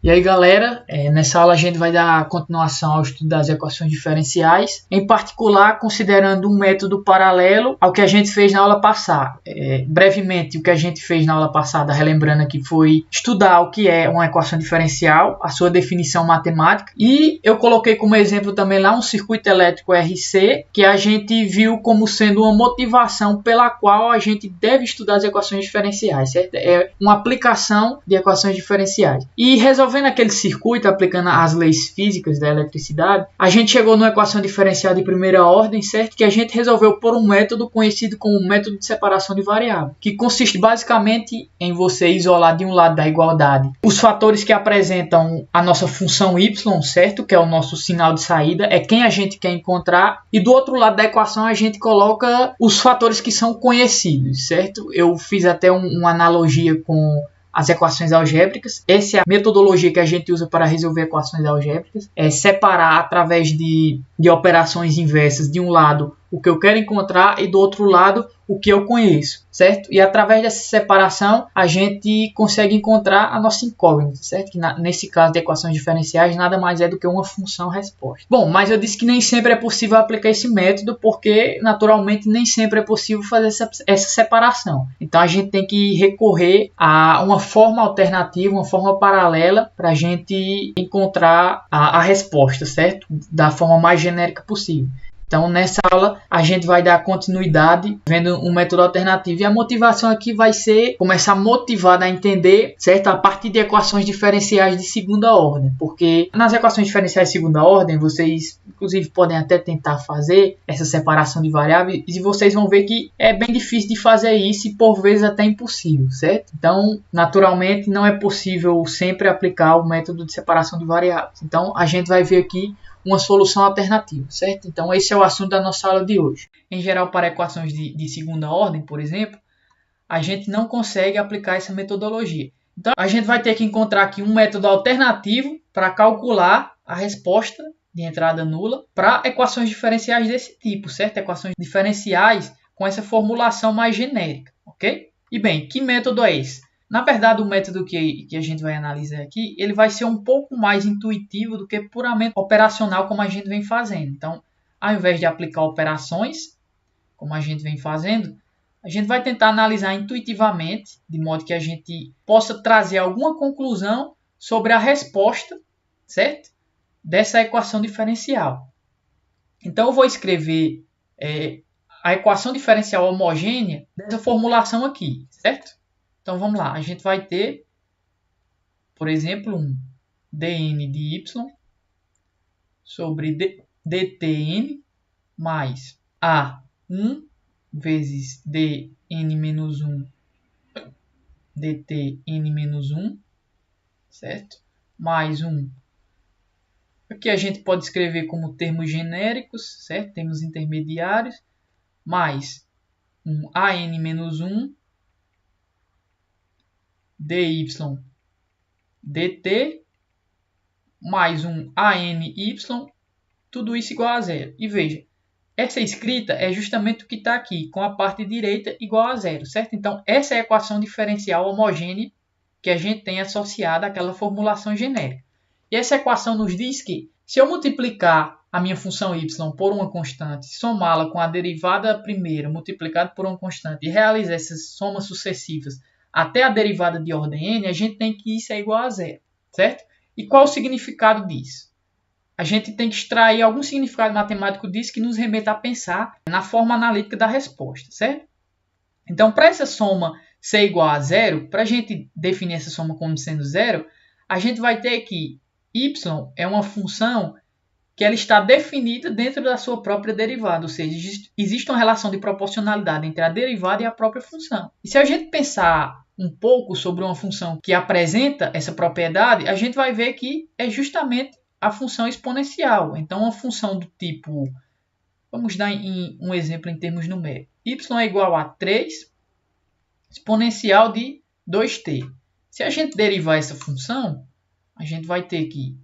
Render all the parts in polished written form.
E aí, galera, nessa aula a gente vai dar continuação ao estudo das equações diferenciais, em particular considerando um método paralelo ao que a gente fez na aula passada. Brevemente, o que a gente fez na aula passada, relembrando aqui, foi estudar o que é uma equação diferencial, a sua definição matemática, e eu coloquei como exemplo também lá um circuito elétrico RC, que a gente viu como sendo uma motivação pela qual a gente deve estudar as equações diferenciais, certo? É uma aplicação de equações diferenciais. E resolvendo aquele circuito, aplicando as leis físicas da eletricidade, a gente chegou numa equação diferencial de primeira ordem, certo? Que a gente resolveu por um método conhecido como método de separação de variável, que consiste basicamente em você isolar de um lado da igualdade os fatores que apresentam a nossa função y, certo? Que é o nosso sinal de saída, é quem a gente quer encontrar, e do outro lado da equação a gente coloca os fatores que são conhecidos, certo? Eu fiz até uma analogia com as equações algébricas. Essa é a metodologia que a gente usa para resolver equações algébricas. É separar através de operações inversas, de um lado o que eu quero encontrar e do outro lado o que eu conheço, certo? E através dessa separação a gente consegue encontrar a nossa incógnita, certo? Que nesse caso de equações diferenciais nada mais é do que uma função-resposta. Bom, mas eu disse que nem sempre é possível aplicar esse método porque naturalmente nem sempre é possível fazer essa separação. Então a gente tem que recorrer a uma forma alternativa, uma forma paralela para a gente encontrar a resposta, certo? Da forma mais genérica possível. Então, nessa aula, a gente vai dar continuidade vendo um método alternativo. E a motivação aqui vai ser começar motivado a entender, certo? A partir de equações diferenciais de segunda ordem. Porque nas equações diferenciais de segunda ordem, vocês, inclusive, podem até tentar fazer essa separação de variáveis. E vocês vão ver que é bem difícil de fazer isso e, por vezes, até impossível, certo? Então, naturalmente, não é possível sempre aplicar o método de separação de variáveis. Então, a gente vai ver aqui uma solução alternativa, certo? Então, esse é o assunto da nossa aula de hoje. Em geral, para equações de segunda ordem, por exemplo, a gente não consegue aplicar essa metodologia. Então, a gente vai ter que encontrar aqui um método alternativo para calcular a resposta de entrada nula para equações diferenciais desse tipo, certo? Equações diferenciais com essa formulação mais genérica, ok? E bem, que método é esse? Na verdade, o método que a gente vai analisar aqui, ele vai ser um pouco mais intuitivo do que puramente operacional, como a gente vem fazendo. Então, ao invés de aplicar operações, como a gente vem fazendo, a gente vai tentar analisar intuitivamente, de modo que a gente possa trazer alguma conclusão sobre a resposta, certo? Dessa equação diferencial. Então, eu vou escrever a equação diferencial homogênea dessa formulação aqui, certo? Então, vamos lá. A gente vai ter, por exemplo, um dn de y sobre dtn mais a1 vezes dn-1 dtn-1, certo? Mais um. Aqui a gente pode escrever como termos genéricos, certo? Termos intermediários, mais um an-1 dy dt mais um any, tudo isso igual a zero. E veja, essa escrita é justamente o que está aqui, com a parte direita igual a zero, certo? Então, essa é a equação diferencial homogênea que a gente tem associada àquela formulação genérica. E essa equação nos diz que, se eu multiplicar a minha função y por uma constante, somá-la com a derivada primeira multiplicada por uma constante e realizar essas somas sucessivas até a derivada de ordem n, a gente tem que isso é igual a zero, certo? E qual o significado disso? A gente tem que extrair algum significado matemático disso que nos remeta a pensar na forma analítica da resposta, certo? Então, para essa soma ser igual a zero, para a gente definir essa soma como sendo zero, a gente vai ter que y é uma função que ela está definida dentro da sua própria derivada, ou seja, existe uma relação de proporcionalidade entre a derivada e a própria função. E se a gente pensar um pouco sobre uma função que apresenta essa propriedade, a gente vai ver que é justamente a função exponencial. Então, uma função do tipo, vamos dar um exemplo em termos numéricos, y é igual a 3 exponencial de 2t. Se a gente derivar essa função, a gente vai ter que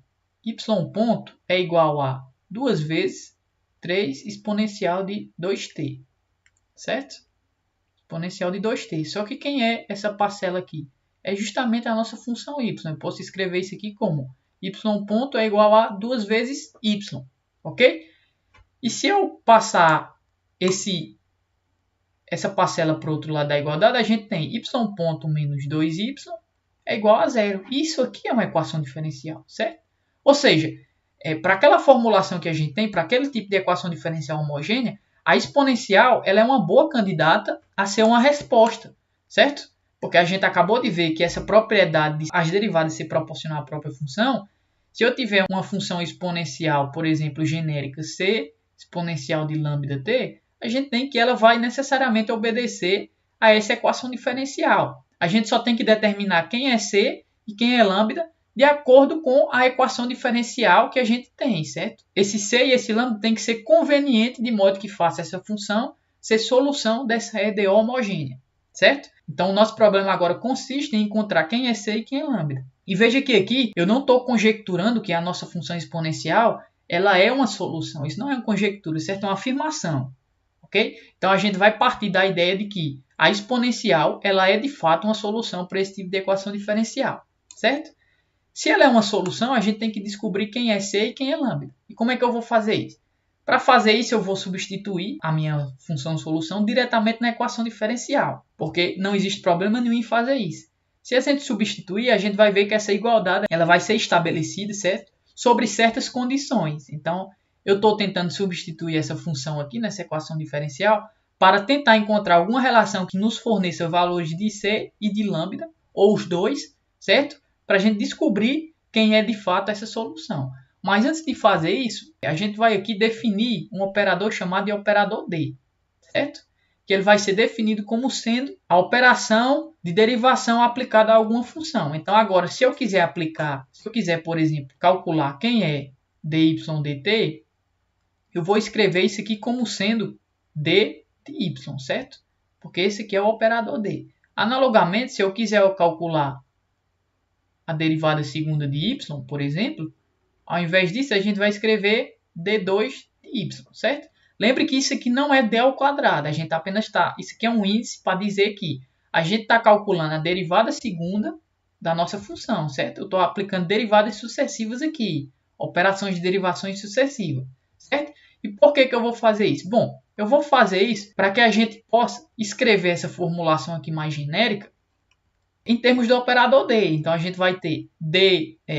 y ponto é igual a 2 vezes 3 exponencial de 2t, certo? Exponencial de 2t. Só que quem é essa parcela aqui? é justamente a nossa função y. Eu posso escrever isso aqui como y ponto é igual a 2 vezes y, ok? E se eu passar essa parcela para o outro lado da igualdade, a gente tem y ponto menos 2y é igual a zero. Isso aqui é uma equação diferencial, certo? Ou seja, para aquela formulação que a gente tem, para aquele tipo de equação diferencial homogênea, a exponencial ela é uma boa candidata a ser uma resposta, certo? Porque a gente acabou de ver que essa propriedade de as derivadas se proporcionar à própria função, se eu tiver uma função exponencial, por exemplo, genérica c exponencial de lambda t, a gente tem que ela vai necessariamente obedecer a essa equação diferencial. A gente só tem que determinar quem é c e quem é lambda de acordo com a equação diferencial que a gente tem, certo? Esse c e esse lambda tem que ser conveniente de modo que faça essa função ser solução dessa EDO homogênea, certo? Então, o nosso problema agora consiste em encontrar quem é c e quem é lambda. E veja que aqui eu não estou conjecturando que a nossa função exponencial ela é uma solução. Isso não é uma conjectura, isso é uma afirmação. Okay? Então, a gente vai partir da ideia de que a exponencial ela é de fato uma solução para esse tipo de equação diferencial, certo? Se ela é uma solução, a gente tem que descobrir quem é c e quem é lambda. E como é que eu vou fazer isso? Para fazer isso, eu vou substituir a minha função solução diretamente na equação diferencial, porque não existe problema nenhum em fazer isso. Se a gente substituir, a gente vai ver que essa igualdade ela vai ser estabelecida, certo? Sobre certas condições. Então, eu estou tentando substituir essa função aqui nessa equação diferencial para tentar encontrar alguma relação que nos forneça valores de c e de lambda, ou os dois, certo? Para a gente descobrir quem é de fato essa solução. Mas antes de fazer isso, a gente vai aqui definir um operador chamado de operador D, certo? Que ele vai ser definido como sendo a operação de derivação aplicada a alguma função. Então agora, se eu quiser, por exemplo, calcular quem é dy dt, eu vou escrever isso aqui como sendo d de y, certo? Porque esse aqui é o operador D. Analogamente, se eu quiser calcular a derivada segunda de y, por exemplo, ao invés disso, a gente vai escrever d2 de y, certo? Lembre que isso aqui não é d ao quadrado, a gente apenas está... Isso aqui é um índice para dizer que a gente está calculando a derivada segunda da nossa função, certo? Eu estou aplicando derivadas sucessivas aqui, operações de derivações sucessivas, certo? E por que eu vou fazer isso? Bom, eu vou fazer isso para que a gente possa escrever essa formulação aqui mais genérica em termos do operador D. Então, a gente vai ter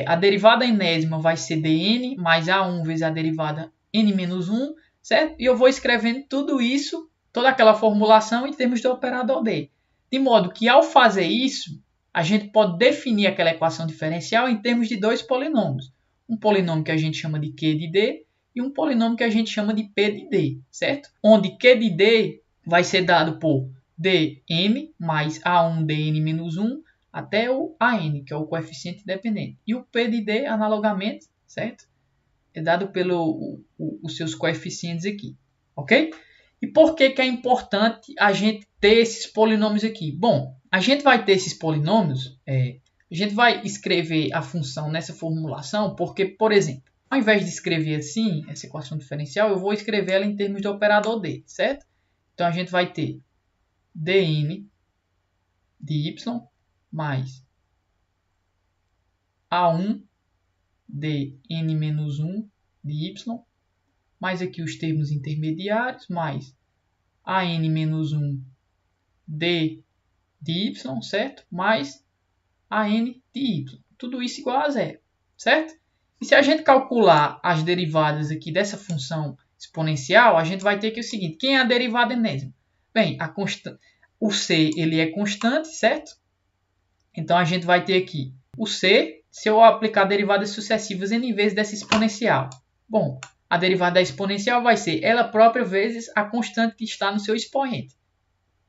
a derivada enésima vai ser dn mais a1 vezes a derivada n-1, certo? E eu vou escrevendo tudo isso, toda aquela formulação em termos do operador D. De modo que, ao fazer isso, a gente pode definir aquela equação diferencial em termos de dois polinômios. Um polinômio que a gente chama de Q de D e um polinômio que a gente chama de P de D, certo? Onde Q de D vai ser dado por dm mais a1 dn-1 até o an, que é o coeficiente dependente. E o p de d, analogamente, certo? É dado pelos seus coeficientes aqui, ok? E por que é importante a gente ter esses polinômios aqui? Bom, a gente vai ter esses polinômios, a gente vai escrever a função nessa formulação, porque, por exemplo, ao invés de escrever assim, essa equação diferencial, eu vou escrever ela em termos de operador D, certo? Então, a gente vai ter dn de y mais a1 dn-1 de y, mais aqui os termos intermediários, mais an-1 d de y, certo? Mais an de y. Tudo isso igual a zero, certo? E se a gente calcular as derivadas aqui dessa função exponencial, a gente vai ter aqui o seguinte: quem é a derivada enésima? Bem, o c ele é constante, certo? Então, a gente vai ter aqui o c, se eu aplicar derivadas sucessivas n vezes dessa exponencial. Bom, a derivada da exponencial vai ser ela própria vezes a constante que está no seu expoente,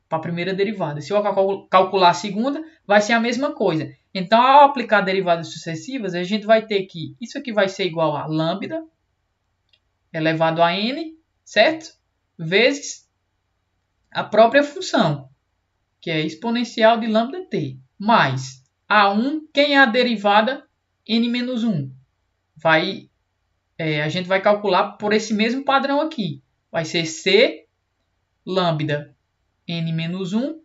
para a primeira derivada. Se eu calcular a segunda, vai ser a mesma coisa. Então, ao aplicar derivadas sucessivas, a gente vai ter que isso aqui vai ser igual a lambda elevado a n, certo? Vezes a própria função, que é exponencial de lambda t, mais a1, quem é a derivada n-1? A gente vai calcular por esse mesmo padrão aqui. Vai ser c lambda n-1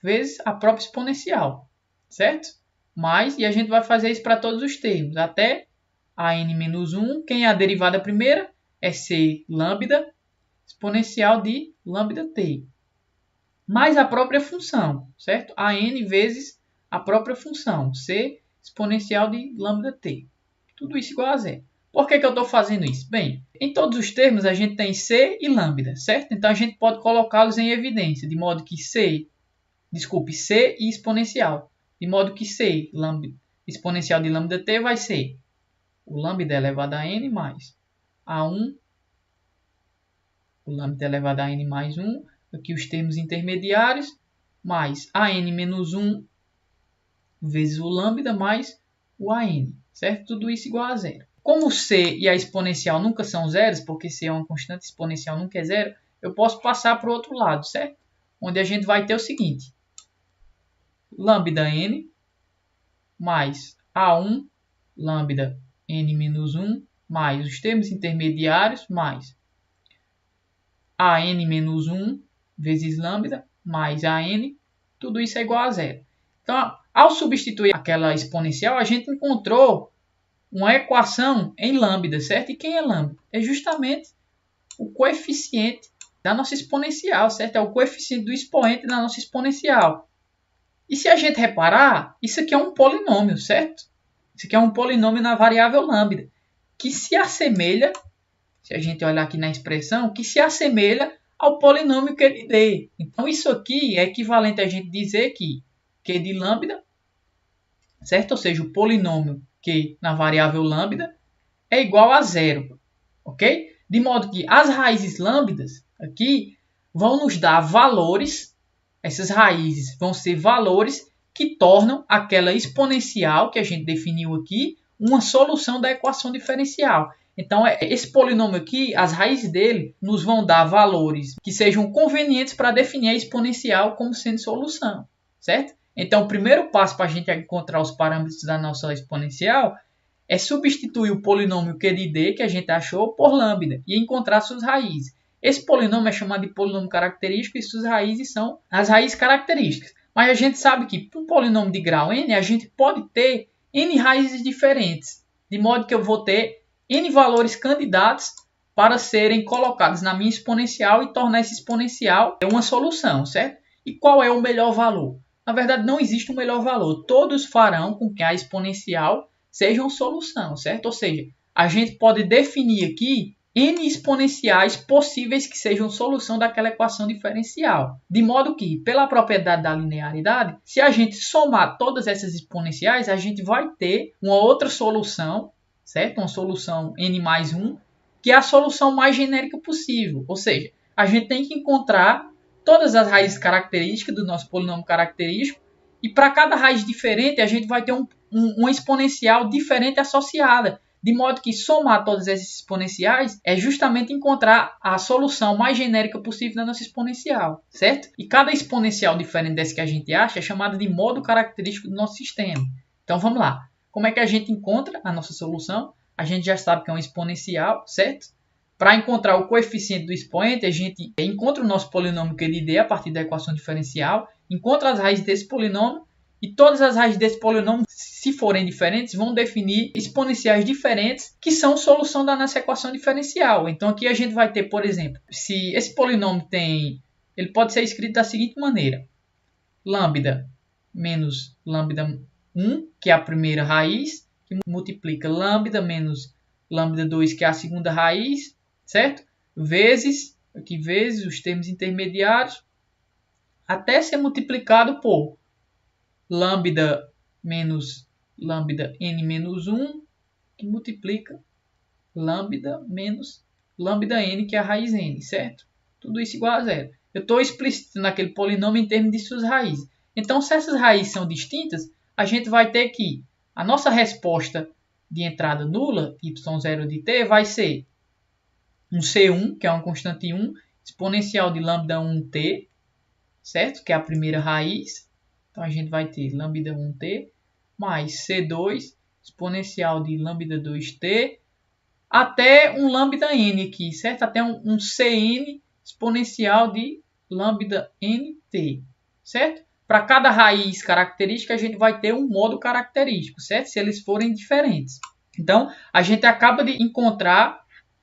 vezes a própria exponencial, certo? Mais, e a gente vai fazer isso para todos os termos, até a n menos 1, quem é a derivada primeira? É c lambda exponencial de lambda t, mais a própria função, certo? A n vezes a própria função, c exponencial de lambda t. Tudo isso igual a zero. Por que eu estou fazendo isso? Bem, em todos os termos a gente tem c e lambda, certo? Então a gente pode colocá-los em evidência, de modo que c e exponencial, de modo que c lambda, exponencial de lambda t vai ser o lambda elevado a n mais a1, o lambda elevado a n mais 1, aqui os termos intermediários, mais a n menos 1 vezes o lambda mais o an, certo? Tudo isso igual a zero. Como o c e a exponencial nunca são zeros, porque c é uma constante, exponencial nunca é zero, eu posso passar para o outro lado, certo? Onde a gente vai ter o seguinte: lambda n mais a1 lambda n menos 1 mais os termos intermediários mais a n menos 1 vezes lambda mais a n, tudo isso é igual a zero. Então, ao substituir aquela exponencial, a gente encontrou uma equação em lambda, certo? E quem é lambda? É justamente o coeficiente da nossa exponencial, certo? É o coeficiente do expoente da nossa exponencial. E se a gente reparar, isso aqui é um polinômio, certo? Isso aqui é um polinômio na variável lambda, que se assemelha, se a gente olhar aqui na expressão, que se assemelha ao polinômio Q de D. Então, isso aqui é equivalente a gente dizer que Q de lambda, certo? Ou seja, o polinômio Q na variável lambda é igual a zero, ok? De modo que as raízes lambdas aqui vão nos dar valores, essas raízes vão ser valores que tornam aquela exponencial que a gente definiu aqui uma solução da equação diferencial. Então, esse polinômio aqui, as raízes dele nos vão dar valores que sejam convenientes para definir a exponencial como sendo solução, certo? Então, o primeiro passo para a gente encontrar os parâmetros da nossa exponencial é substituir o polinômio Q de D que a gente achou por lambda e encontrar suas raízes. Esse polinômio é chamado de polinômio característico e suas raízes são as raízes características. Mas a gente sabe que para um polinômio de grau n, a gente pode ter n raízes diferentes, de modo que eu vou ter n valores candidatos para serem colocados na minha exponencial e tornar esse exponencial uma solução, certo? E qual é o melhor valor? Na verdade, não existe um melhor valor. Todos farão com que a exponencial seja uma solução, certo? Ou seja, a gente pode definir aqui n exponenciais possíveis que sejam solução daquela equação diferencial. De modo que, pela propriedade da linearidade, se a gente somar todas essas exponenciais, a gente vai ter uma outra solução, certo? Uma solução n mais 1, que é a solução mais genérica possível. Ou seja, a gente tem que encontrar todas as raízes características do nosso polinômio característico e para cada raiz diferente a gente vai ter uma exponencial diferente associada. De modo que somar todas essas exponenciais é justamente encontrar a solução mais genérica possível da nossa exponencial, certo? E cada exponencial diferente dessa que a gente acha é chamada de modo característico do nosso sistema. Então vamos lá. Como é que a gente encontra a nossa solução? A gente já sabe que é uma exponencial, certo? Para encontrar o coeficiente do expoente, a gente encontra o nosso polinômio Q de D a partir da equação diferencial, encontra as raízes desse polinômio, e todas as raízes desse polinômio, se forem diferentes, vão definir exponenciais diferentes que são solução da nossa equação diferencial. Então aqui a gente vai ter, por exemplo, se esse polinômio ele pode ser escrito da seguinte maneira: lambda menos lambda 1, que é a primeira raiz, que multiplica lambda menos lambda 2, que é a segunda raiz, certo? Vezes os termos intermediários, até ser multiplicado por lambda menos lambda n menos 1, que multiplica lambda menos lambda n, que é a raiz n, certo? Tudo isso igual a zero. Eu estou explicitando aquele polinômio em termos de suas raízes. Então, se essas raízes são distintas, a gente vai ter que a nossa resposta de entrada nula, y0 de t, vai ser um C1, que é uma constante 1, exponencial de lambda 1t, certo? Que é a primeira raiz. Então, a gente vai ter lambda 1t mais C2 exponencial de lambda 2t até um lambda n aqui, certo? Até um Cn exponencial de lambda nt, certo? para cada raiz característica, a gente vai ter um modo característico, certo? Se eles forem diferentes. Então, a gente acaba de encontrar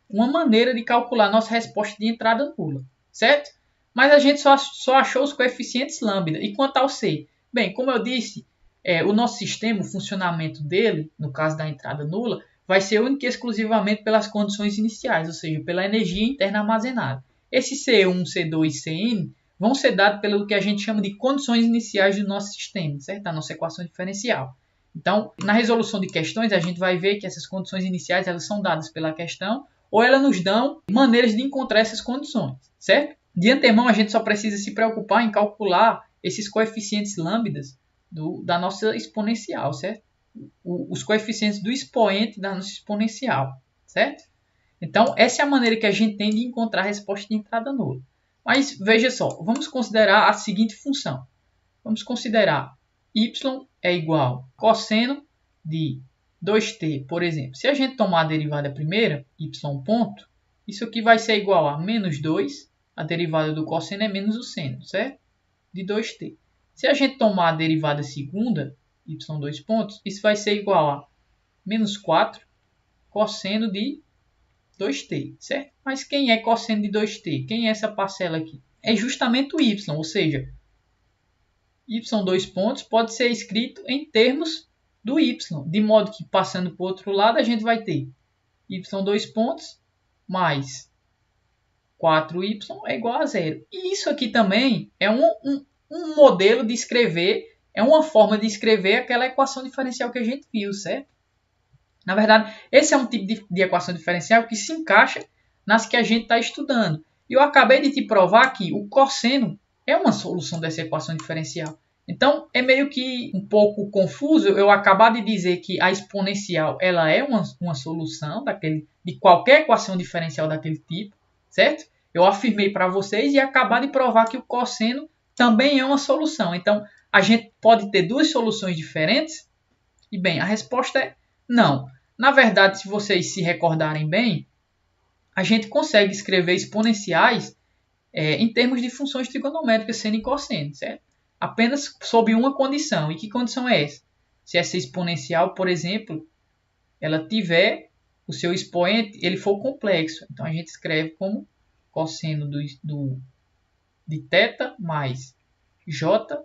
uma maneira de calcular nossa resposta de entrada nula, certo? Mas a gente só achou os coeficientes lambda. E quanto ao C? Bem, como eu disse, o nosso sistema, o funcionamento dele, no caso da entrada nula, vai ser único e exclusivamente pelas condições iniciais, ou seja, pela energia interna armazenada. Esse C1, C2 e Cn vão ser dados pelo que a gente chama de condições iniciais do nosso sistema, certo? Da nossa equação diferencial. Então, na resolução de questões, a gente vai ver que essas condições iniciais elas são dadas pela questão ou elas nos dão maneiras de encontrar essas condições, certo? De antemão, a gente só precisa se preocupar em calcular esses coeficientes lambdas da nossa exponencial, certo? Os coeficientes do expoente da nossa exponencial, certo? Então, essa é a maneira que a gente tem de encontrar a resposta de entrada nula. Mas, veja só, vamos considerar a seguinte função. Vamos considerar y é igual a cosseno de 2t, por exemplo. Se a gente tomar a derivada primeira, y ponto, isso aqui vai ser igual a menos 2, a derivada do cosseno é menos o seno, certo? De 2t. Se a gente tomar a derivada segunda, y2 pontos, isso vai ser igual a menos 4 cosseno de 2t, certo? Mas quem é cosseno de 2t? Quem é essa parcela aqui? É justamente o y, ou seja, y2 pontos pode ser escrito em termos do y, de modo que passando para o outro lado a gente vai ter y2 pontos mais 4y é igual a zero. E isso aqui também é um modelo de escrever, é uma forma de escrever aquela equação diferencial que a gente viu, certo? Na verdade, esse é um tipo de equação diferencial que se encaixa nas que a gente está estudando. E eu acabei de te provar que o cosseno é uma solução dessa equação diferencial. Então, é meio que um pouco confuso eu acabar de dizer que a exponencial ela é uma solução de qualquer equação diferencial daquele tipo, certo? Eu afirmei para vocês e acabar de provar que o cosseno também é uma solução. Então, a gente pode ter duas soluções diferentes? E, bem, a resposta é não. Na verdade, se vocês se recordarem bem, a gente consegue escrever exponenciais em termos de funções trigonométricas seno e cosseno, certo? Apenas sob uma condição. E que condição é essa? Se essa exponencial, por exemplo, ela tiver o seu expoente, ele for complexo. Então, a gente escreve como cosseno de θ mais j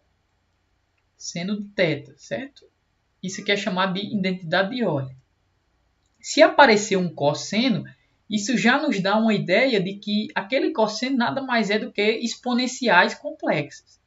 seno de θ, certo? Isso aqui é chamado de identidade de Euler. Se aparecer um cosseno, isso já nos dá uma ideia de que aquele cosseno nada mais é do que exponenciais complexas.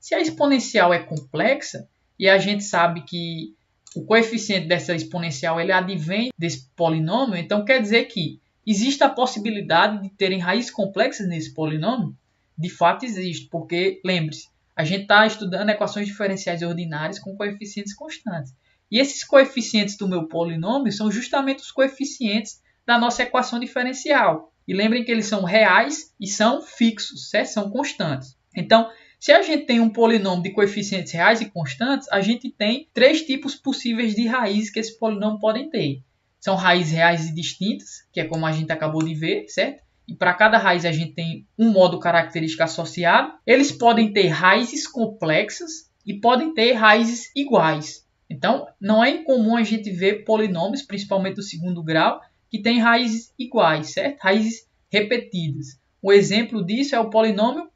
Se a exponencial é complexa, e a gente sabe que o coeficiente dessa exponencial ele advém desse polinômio, então quer dizer que existe a possibilidade de terem raízes complexas nesse polinômio? De fato existe, porque, lembre-se, a gente está estudando equações diferenciais ordinárias com coeficientes constantes. E esses coeficientes do meu polinômio são justamente os coeficientes da nossa equação diferencial. E lembrem que eles são reais e são fixos, certo? São constantes. Então, se a gente tem um polinômio de coeficientes reais e constantes, a gente tem três tipos possíveis de raízes que esse polinômio podem ter. São raízes reais e distintas, que é como a gente acabou de ver, certo? E para cada raiz a gente tem um modo característico associado. Eles podem ter raízes complexas e podem ter raízes iguais. Então, não é incomum a gente ver polinômios, principalmente do segundo grau, que têm raízes iguais, certo? Raízes repetidas. Um exemplo disso é o polinômio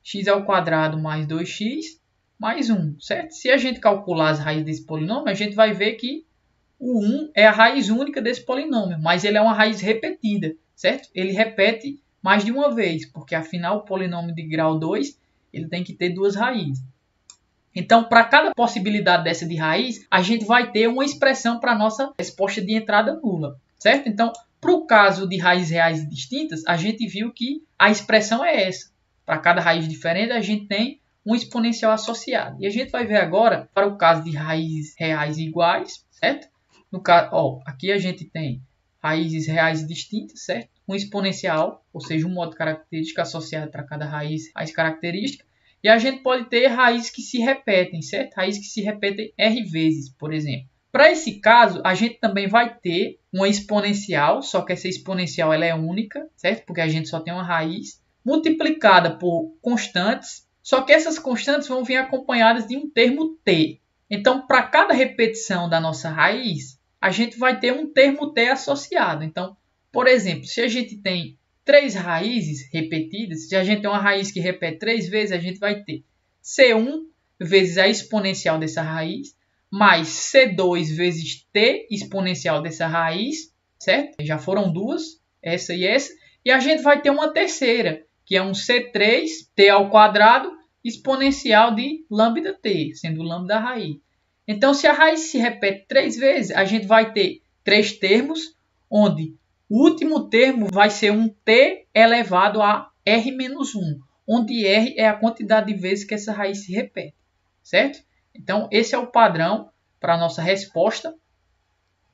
x² mais 2x mais 1, certo? Se a gente calcular as raízes desse polinômio, a gente vai ver que o 1 é a raiz única desse polinômio, mas ele é uma raiz repetida, certo? Ele repete mais de uma vez, porque afinal o polinômio de grau 2 ele tem que ter duas raízes. Então, para cada possibilidade dessa de raiz, a gente vai ter uma expressão para a nossa resposta de entrada nula, certo? Então, para o caso de raízes reais e distintas, a gente viu que a expressão é essa. Para cada raiz diferente, a gente tem um exponencial associado. E a gente vai ver agora, para o caso de raízes reais iguais, certo? No caso, aqui a gente tem raízes reais e distintas, certo? Um exponencial, ou seja, um modo característico associado para cada raiz característica. E a gente pode ter raízes que se repetem, certo? Raízes que se repetem R vezes, por exemplo. Para esse caso, a gente também vai ter uma exponencial, só que essa exponencial ela é única, certo? Porque a gente só tem uma raiz multiplicada por constantes Só que essas constantes vão vir acompanhadas de um termo t. Então, para cada repetição da nossa raiz, a gente vai ter um termo t associado. Então, por exemplo, se a gente tem 3 raízes repetidas, se a gente tem uma raiz que repete 3 vezes, a gente vai ter C1 vezes a exponencial dessa raiz, mais C2 vezes t exponencial dessa raiz, certo? Já foram duas, essa e essa. E a gente vai ter uma terceira, que é um C3t ao quadrado exponencial de lambda t, sendo lambda a raiz. Então, se a raiz se repete 3 vezes, a gente vai ter 3 termos, onde o último termo vai ser um t elevado a r-1, onde r é a quantidade de vezes que essa raiz se repete, certo? Então, esse é o padrão para a nossa resposta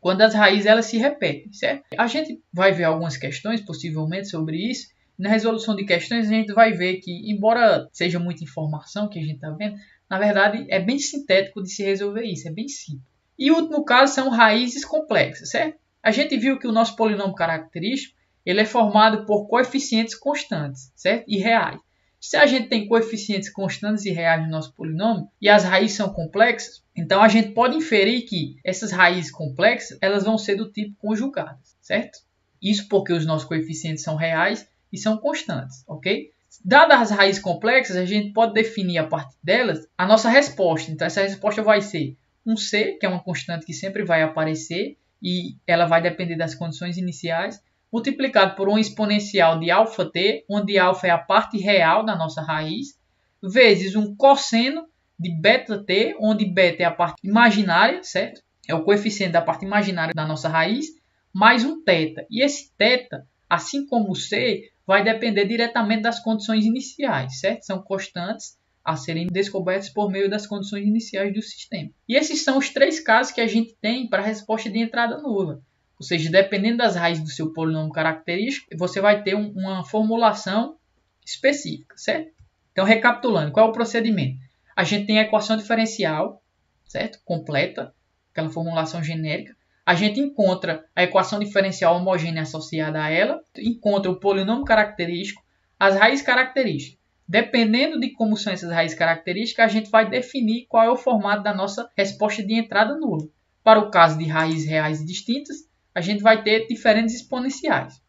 quando as raízes elas se repetem, certo? A gente vai ver algumas questões, possivelmente, sobre isso. Na resolução de questões, a gente vai ver que, embora seja muita informação que a gente está vendo, na verdade, é bem sintético de se resolver isso, é bem simples. E o último caso são raízes complexas, certo? A gente viu que o nosso polinômio característico ele é formado por coeficientes constantes, certo? E reais. Se a gente tem coeficientes constantes e reais no nosso polinômio e as raízes são complexas, então a gente pode inferir que essas raízes complexas elas vão ser do tipo conjugadas, certo? Isso porque os nossos coeficientes são reais e são constantes, ok? Dadas as raízes complexas, a gente pode definir a partir delas a nossa resposta. Então essa resposta vai ser um C, que é uma constante que sempre vai aparecer e ela vai depender das condições iniciais, multiplicado por um exponencial de αt, onde α é a parte real da nossa raiz, vezes um cosseno de βt, onde β é a parte imaginária, certo? É o coeficiente da parte imaginária da nossa raiz, mais um θ. E esse θ, assim como o c, vai depender diretamente das condições iniciais, certo? São constantes a serem descobertas por meio das condições iniciais do sistema. E esses são os 3 casos que a gente tem para a resposta de entrada nula. Ou seja, dependendo das raízes do seu polinômio característico, você vai ter uma formulação específica, certo? Então, recapitulando, qual é o procedimento? A gente tem a equação diferencial, certo? Completa, aquela formulação genérica. A gente encontra a equação diferencial homogênea associada a ela, encontra o polinômio característico, as raízes características. Dependendo de como são essas raízes características, a gente vai definir qual é o formato da nossa resposta de entrada nula. Para o caso de raízes reais distintas, a gente vai ter diferentes exponenciais.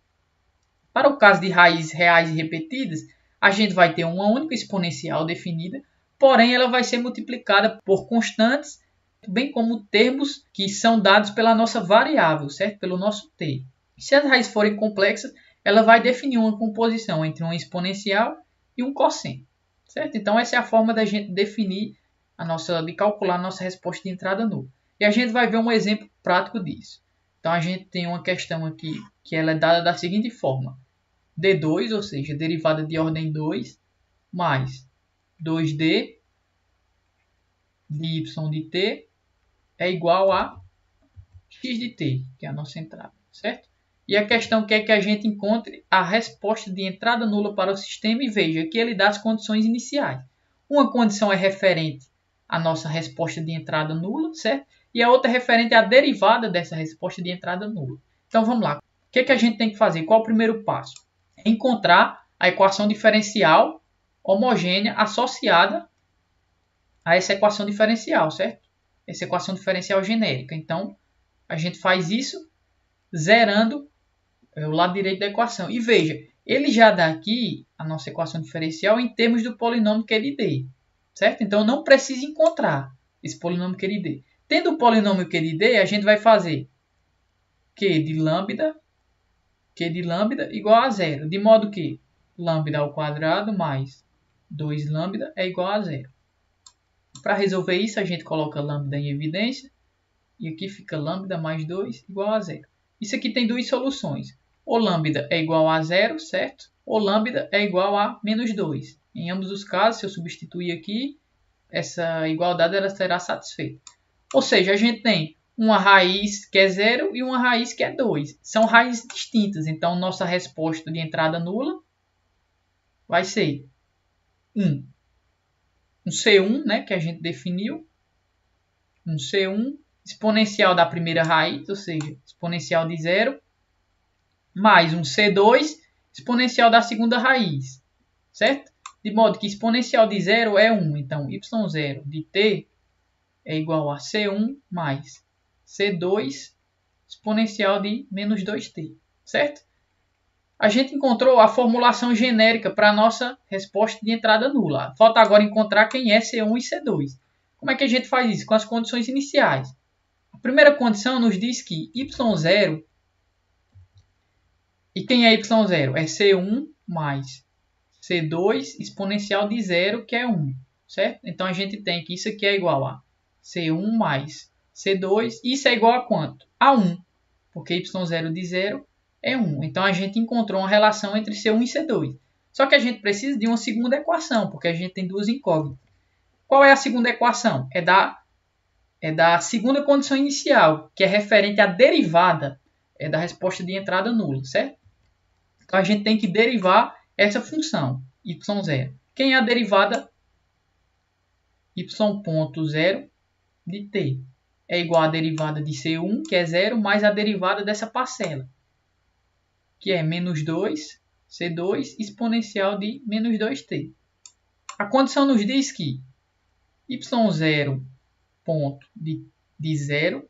Para o caso de raízes reais e repetidas, a gente vai ter uma única exponencial definida, porém ela vai ser multiplicada por constantes, bem como termos que são dados pela nossa variável, certo? Pelo nosso t. Se as raízes forem complexas, ela vai definir uma composição entre uma exponencial e um cosseno, certo? Então essa é a forma da gente definir de calcular a nossa resposta de entrada nula. E a gente vai ver um exemplo prático disso. Então a gente tem uma questão aqui que ela é dada da seguinte forma: d2, ou seja, derivada de ordem 2, mais 2d de y de t é igual a x de t, que é a nossa entrada, certo? E a questão quer que a gente encontre a resposta de entrada nula para o sistema e veja que ele dá as condições iniciais. Uma condição é referente à nossa resposta de entrada nula, certo? E a outra é referente à derivada dessa resposta de entrada nula. Então vamos lá. O que a gente tem que fazer? Qual é o primeiro passo? Encontrar a equação diferencial homogênea associada a essa equação diferencial, certo? Essa equação diferencial genérica. Então, a gente faz isso zerando o lado direito da equação. E veja, ele já dá aqui a nossa equação diferencial em termos do polinômio que ele dê, certo? Então, não precisa encontrar esse polinômio que ele dê. Tendo o polinômio que ele dê, a gente vai fazer Q de lambda igual a zero. De modo que lambda ao quadrado mais 2 lambda é igual a zero. Para resolver isso, a gente coloca lambda em evidência. E aqui fica lambda mais 2 igual a zero. Isso aqui tem duas soluções. Ou lambda é igual a zero, certo? Ou lambda é igual a menos 2. Em ambos os casos, se eu substituir aqui, essa igualdade ela será satisfeita. Ou seja, a gente tem uma raiz que é 0 e uma raiz que é 2. São raízes distintas. Então, nossa resposta de entrada nula vai ser 1. Um C1, né, que a gente definiu. Um C1 exponencial da primeira raiz, ou seja, exponencial de 0, mais um C2 exponencial da segunda raiz, certo? de modo que exponencial de 0 é 1. Então, y0 de t é igual a C1 mais C2 exponencial de menos 2t, certo? A gente encontrou a formulação genérica para a nossa resposta de entrada nula. Falta agora encontrar quem é C1 e C2. Como é que a gente faz isso? Com as condições iniciais. A primeira condição nos diz que y0, e quem é y0? É C1 mais C2 exponencial de 0, que é 1, certo? Então a gente tem que isso aqui é igual a C1 mais C2, isso é igual a quanto? A 1, porque y0 de 0 é 1. Então a gente encontrou uma relação entre C1 e C2. Só que a gente precisa de uma segunda equação, porque a gente tem duas incógnitas. Qual é a segunda equação? É da segunda condição inicial, que é referente à derivada da resposta de entrada nula, certo? Então a gente tem que derivar essa função, y0. Quem é a derivada? y.0 de t é igual à derivada de C1, que é 0, mais a derivada dessa parcela, que é menos 2, C2 exponencial de menos 2t. A condição nos diz que y0 ponto de 0,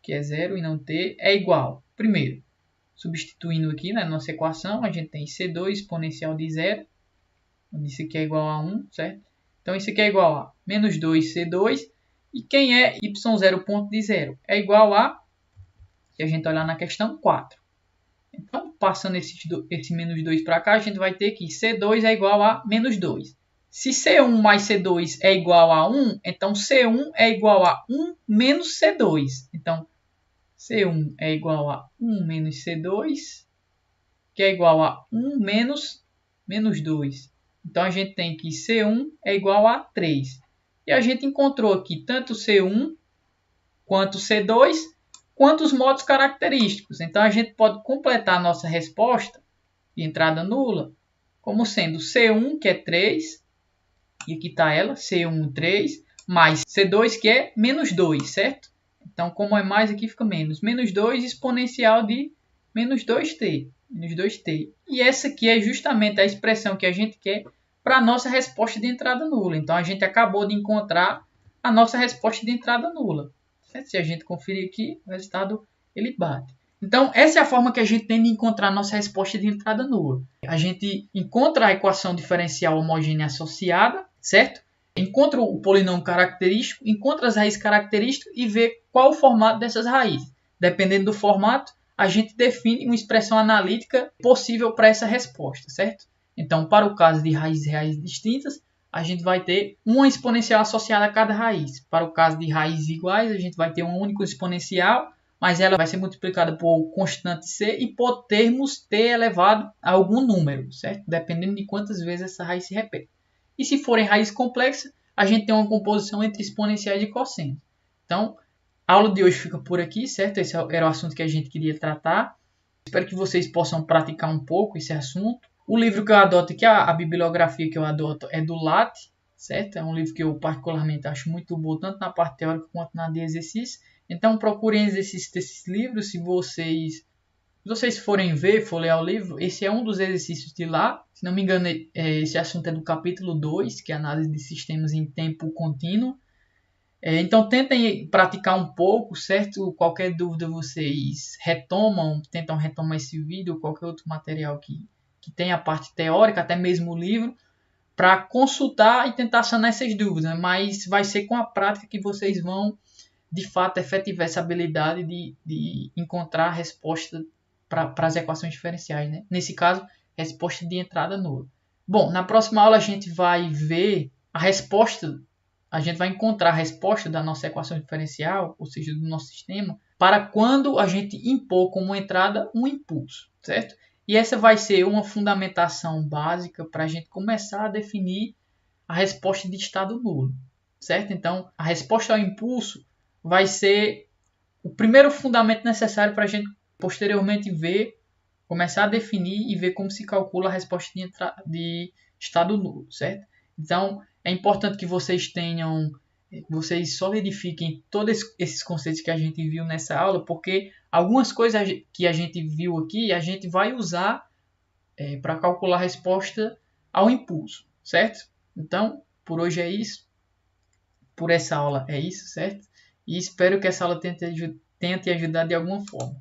que é 0 e não t, é igual, primeiro, substituindo aqui na nossa equação, a gente tem C2 exponencial de 0, isso aqui é igual a 1, certo? Então isso aqui é igual a menos 2C2, e quem é y0 ponto de 0? É igual a, se a gente olhar na questão, 4. Então, passando esse menos 2 para cá, a gente vai ter que C2 é igual a menos 2. Se C1 mais C2 é igual a 1, então C1 é igual a 1 menos C2. Então, C1 é igual a 1 menos C2, que é igual a 1 menos 2. Então, a gente tem que C1 é igual a 3. E a gente encontrou aqui tanto C1 quanto C2, quanto os modos característicos. Então, a gente pode completar a nossa resposta de entrada nula como sendo C1, que é 3, e aqui está ela, C1, 3, mais C2, que é menos 2, certo? Então, como é mais, aqui fica menos. Menos 2 exponencial de menos 2t. Menos 2t. E essa aqui é justamente a expressão que a gente quer para a nossa resposta de entrada nula. Então, a gente acabou de encontrar a nossa resposta de entrada nula. Certo? Se a gente conferir aqui, o resultado ele bate. Então, essa é a forma que a gente tem de encontrar a nossa resposta de entrada nula. A gente encontra a equação diferencial homogênea associada, certo? Encontra o polinômio característico, encontra as raízes características e vê qual o formato dessas raízes. Dependendo do formato, a gente define uma expressão analítica possível para essa resposta, certo? Então, para o caso de raízes reais distintas, a gente vai ter uma exponencial associada a cada raiz. Para o caso de raízes iguais, a gente vai ter uma única exponencial, mas ela vai ser multiplicada por constante c e por termos t elevado a algum número, certo? Dependendo de quantas vezes essa raiz se repete. E se forem raízes complexas, a gente tem uma composição entre exponenciais e cossenos. Então, a aula de hoje fica por aqui, certo? Esse era o assunto que a gente queria tratar. Espero que vocês possam praticar um pouco esse assunto. O livro que eu adoto aqui, a bibliografia que eu adoto é do Latte, certo? É um livro que eu particularmente acho muito bom, tanto na parte teórica quanto na de exercício. Então, procurem exercícios desses livros. Se vocês forem for ler o livro, esse é um dos exercícios de lá. Se não me engano, esse assunto é do capítulo 2, que é análise de sistemas em tempo contínuo. Então, tentem praticar um pouco, certo? Qualquer dúvida vocês tentam retomar esse vídeo ou qualquer outro material que tem a parte teórica, até mesmo o livro, para consultar e tentar sanar essas dúvidas. Mas vai ser com a prática que vocês vão, de fato, efetivar essa habilidade de encontrar a resposta para as equações diferenciais, né? Nesse caso, resposta de entrada nula. Bom, na próxima aula a gente vai ver a resposta, a gente vai encontrar a resposta da nossa equação diferencial, ou seja, do nosso sistema, para quando a gente impor como entrada um impulso, certo? E essa vai ser uma fundamentação básica para a gente começar a definir a resposta de estado nulo, certo? Então, a resposta ao impulso vai ser o primeiro fundamento necessário para a gente posteriormente começar a definir e ver como se calcula a resposta de estado nulo, certo? Então, é importante que vocês solidifiquem todos esses conceitos que a gente viu nessa aula, porque algumas coisas que a gente viu aqui, a gente vai usar para calcular a resposta ao impulso, certo? Então, por hoje é isso. Por essa aula é isso, certo? E espero que essa aula tenha te ajudado de alguma forma.